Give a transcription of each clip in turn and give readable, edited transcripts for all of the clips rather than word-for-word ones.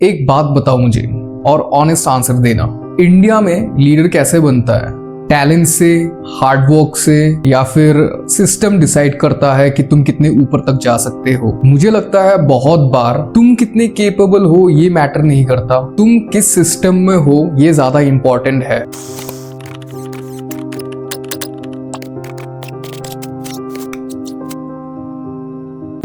एक बात बताओ मुझे और ऑनेस्ट आंसर देना। इंडिया में लीडर कैसे बनता है? टैलेंट से, हार्डवर्क से, या फिर सिस्टम डिसाइड करता है कि तुम कितने ऊपर तक जा सकते हो? मुझे लगता है बहुत बार तुम कितने केपेबल हो ये मैटर नहीं करता, तुम किस सिस्टम में हो ये ज्यादा इंपॉर्टेंट है।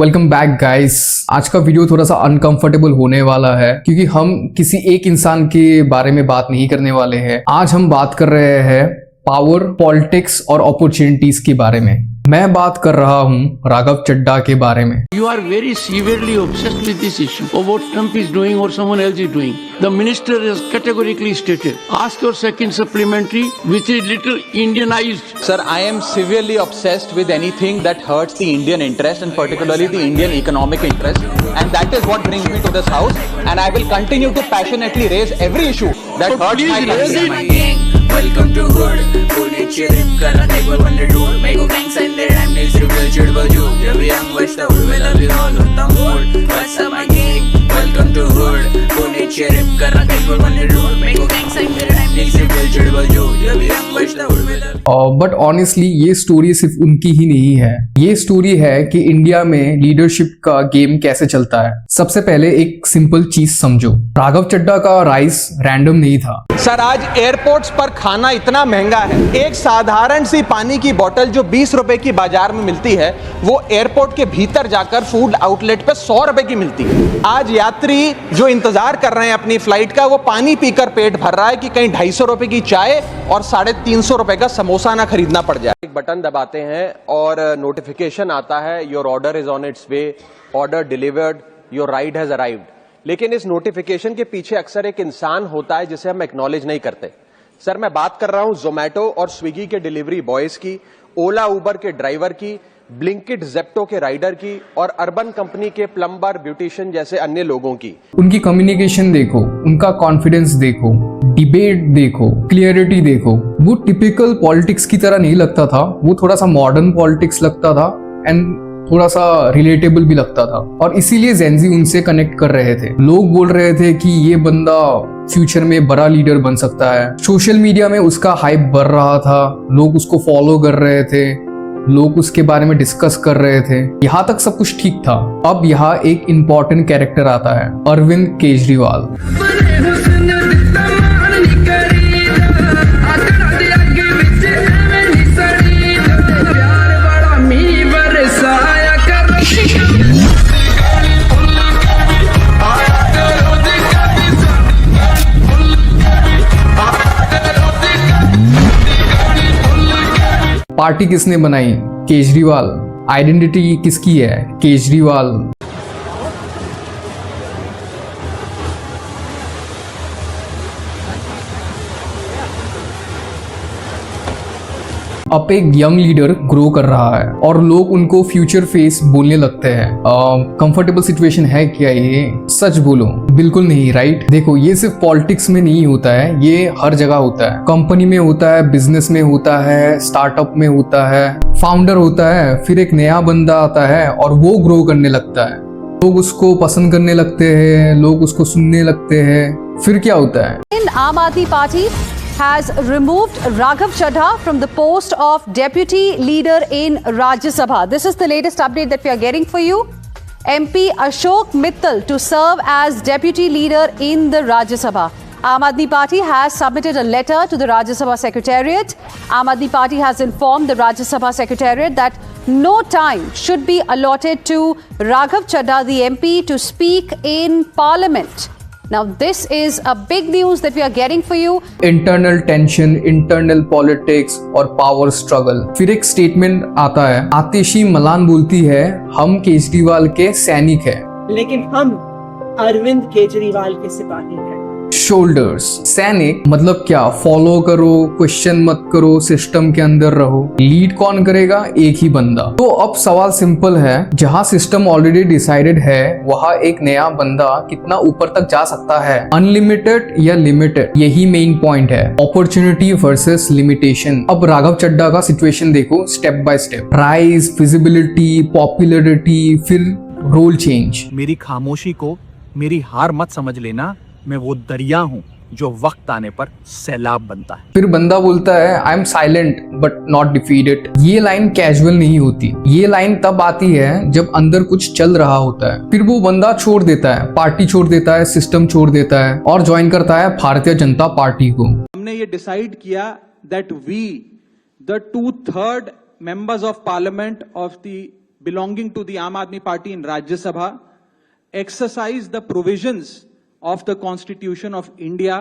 Welcome back guys. आज का वीडियो थोड़ा सा अनकंफर्टेबल होने वाला है क्योंकि हम किसी एक इंसान के बारे में बात नहीं करने वाले हैं। आज हम बात कर रहे हैं पावर, पॉलिटिक्स और अपॉर्चुनिटीज के बारे में। मैं बात कर रहा हूं राघव चड्ढा के बारे में। You are very severely obsessed with this issue of what Trump is doing or someone else is doing. The minister has categorically stated, ask your second supplementary, which is little Indianized. Sir, I am severely obsessed with anything that hurts the Indian interest and particularly the Indian economic interest. And that is what brings me to this house. And I will continue to passionately raise every issue that hurts my country. Welcome to hood. Pune chirip kar rahe go wonder do. Make go gangs and their I'm next to real chid baju. Yeah we young watch the hood well we all on the mood. What's up my gang? Welcome to hood. Pune chirip kar rahe go wonder do. Make go gangs and their I'm next to real chid baju. Yeah we young watch the hood well. But honestly ये story सिर्फ उनकी ही नहीं है। ये story है कि India में leadership का गेम कैसे चलता है। सबसे पहले एक सिंपल चीज समझो, राघव चड्ढा का राइस रैंडम नहीं था। सर आज एयरपोर्ट्स पर खाना इतना महंगा है, एक साधारण सी पानी की बोतल जो 20 रुपए की बाजार में मिलती है वो एयरपोर्ट के भीतर जाकर फूड आउटलेट पे 100 रुपए की मिलती है। आज यात्री जो इंतजार कर रहे हैं अपनी फ्लाइट का, वो पानी पीकर पेट भर रहा है कि कहीं 250 रुपए की चाय और 350 रुपए का समोसा ना खरीदना पड़ जाए। एक बटन दबाते हैं और नोटिफिकेशन आता है, your order is on it's way, order delivered, your ride has arrived. लेकिन इस नोटिफिकेशन के पीछे अक्सर एक इंसान होता है जिसे हम एक्नॉलेज नहीं करते। सर मैं बात कर रहा हूं जोमैटो और स्विगी के डिलीवरी बॉयज की, ओला उबर के ड्राइवर की, ब्लिंकिट जेप्टो के राइडर की और अर्बन कंपनी के प्लम्बर, ब्यूटिशियन जैसे अन्य लोगों की। उनकी कम्युनिकेशन देखो, उनका कॉन्फिडेंस देखो, डिबेट देखो, क्लियरिटी देखो। वो टिपिकल पॉलिटिक्स की तरह नहीं लगता था, वो थोड़ा सा मॉडर्न पॉलिटिक्स लगता था एंड थोड़ा सा रिलेटेबल भी लगता था। और इसीलिए जेनजी उनसे कनेक्ट कर रहे थे। लोग बोल रहे थे कि ये बंदा फ्यूचर में बड़ा लीडर बन सकता है। सोशल मीडिया में उसका हाइप बढ़ रहा था, लोग उसको फॉलो कर रहे थे, लोग उसके बारे में डिस्कस कर रहे थे। यहाँ तक सब कुछ ठीक था। अब यहाँ एक इम्पोर्टेंट कैरेक्टर आता है, अरविंद केजरीवाल। पार्टी किसने बनाई? केजरीवाल। आइडेंटिटी किसकी है? केजरीवाल। अब एक यंग लीडर ग्रो कर रहा है और लोग उनको फ्यूचर फेस बोलने लगते हैं। कंफर्टेबल सिचुएशन है क्या ये? सच बोलो, बिल्कुल नहीं, राइट? देखो ये सिर्फ पॉलिटिक्स में नहीं होता है, ये हर जगह होता है। कंपनी में होता है, बिजनेस में होता है, स्टार्टअप में होता है। फाउंडर होता है, फिर एक नया बंदा आता है और वो ग्रो करने लगता है। लोग उसको पसंद करने लगते हैं, लोग उसको सुनने लगते हैं। फिर क्या होता है? Aam Aadmi Party has removed Raghav Chadha from the post of deputy leader in Rajya Sabha. This is the latest update that we are getting for you. MP Ashok Mittal to serve as deputy leader in the Rajya Sabha. Aam Aadmi Party has submitted a letter to the Rajya Sabha Secretariat. Aam Aadmi Party has informed the Rajya Sabha Secretariat that no time should be allotted to Raghav Chadha, the MP, to speak in Parliament. Now this is a big news that we are getting for you. Internal tension, internal politics और power struggle. फिर एक statement आता है, आतिशी Malan बोलती है हम केजरीवाल के सैनिक हैं, लेकिन हम अरविंद केजरीवाल के सिपाही हैं। शोल्डर्स। सैनिक मतलब क्या? फॉलो करो, क्वेश्चन मत करो, सिस्टम के अंदर रहो। लीड कौन करेगा? एक ही बंदा। तो अब सवाल सिंपल है, जहां सिस्टम ऑलरेडी डिसाइडेड है वहां एक नया बंदा कितना ऊपर तक जा सकता है? अनलिमिटेड या लिमिटेड? यही मेन पॉइंट है, अपॉर्चुनिटी वर्सेस लिमिटेशन। अब राघव चड्ढा का सिचुएशन देखो step by step. Rise, visibility, popularity, फिर रोल चेंज। मेरी खामोशी को मेरी हार मत समझ लेना, मैं वो दरिया हूं जो वक्त आने पर सैलाब बनता है। फिर बंदा बोलता है I am silent but not defeated. ये लाइन कैजुअल नहीं होती, ये लाइन तब आती है जब अंदर कुछ चल रहा होता है। फिर वो बंदा छोड़ देता है, पार्टी छोड़ देता है, सिस्टम छोड़ देता है और ज्वाइन करता है भारतीय जनता पार्टी को। हमने ये डिसाइड किया that we the 2/3 members of parliament of the belonging to the Aam Aadmi Party in Rajya Sabha exercise the provisions of the Constitution of India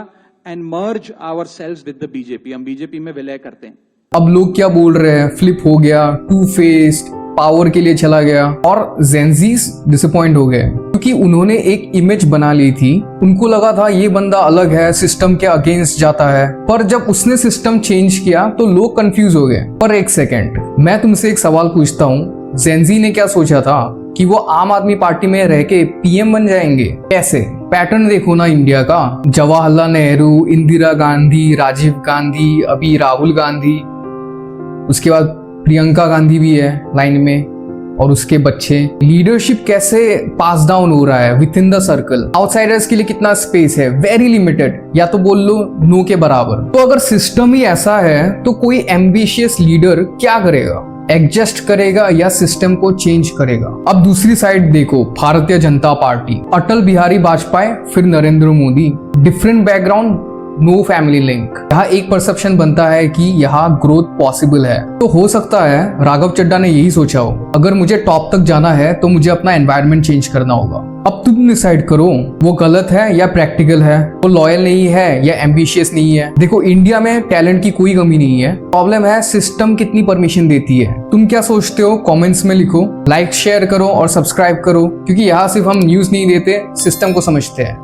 and merge ourselves with the BJP. हम BJP में विलय करते हैं। अब लोग क्या बोल रहे हैं, फ्लिप हो गया, टू फेस्ड, पावर के लिए चला गया, और जेंजीज डिसअपॉइंट हो गए क्योंकि उन्होंने एक इमेज बना ली थी। उनको लगा था ये बंदा अलग है, सिस्टम के अगेंस्ट जाता है, पर जब उसने सिस्टम चेंज किया तो लोग कंफ्यूज हो गए। पर एक सेकेंड, मैं तुमसे एक सवाल पूछता हूँ, जेंजी ने क्या सोचा था कि वो आम आदमी पार्टी में रह के पीएम बन जाएंगे? कैसे? पैटर्न देखो ना इंडिया का, जवाहरलाल नेहरू, इंदिरा गांधी, राजीव गांधी, अभी राहुल गांधी, उसके बाद प्रियंका गांधी भी है लाइन में, और उसके बच्चे। लीडरशिप कैसे पास डाउन हो रहा है with in the circle. Outsiders के लिए कितना स्पेस है? वेरी लिमिटेड, या तो बोल लो नो के बराबर। तो अगर सिस्टम ही ऐसा है तो कोई एम्बिशियस लीडर क्या करेगा? एडजस्ट करेगा या सिस्टम को चेंज करेगा? अब दूसरी साइड देखो, भारतीय जनता पार्टी, अटल बिहारी वाजपेयी, फिर Narendra Modi, different background, no family link. यहाँ एक परसेप्शन बनता है कि यहाँ ग्रोथ पॉसिबल है। तो हो सकता है राघव चड्ढा ने यही सोचा हो, अगर मुझे टॉप तक जाना है तो मुझे अपना एनवायरनमेंट चेंज करना होगा। अब तुम डिसाइड करो वो गलत है या प्रैक्टिकल है, वो लॉयल नहीं है या एम्बिशियस नहीं है। देखो इंडिया में टैलेंट की कोई कमी नहीं है, प्रॉब्लम है सिस्टम कितनी परमिशन देती है। तुम क्या सोचते हो कमेंट्स में लिखो, लाइक शेयर करो और सब्सक्राइब करो, क्योंकि यहाँ सिर्फ हम न्यूज नहीं देते, सिस्टम को समझते हैं।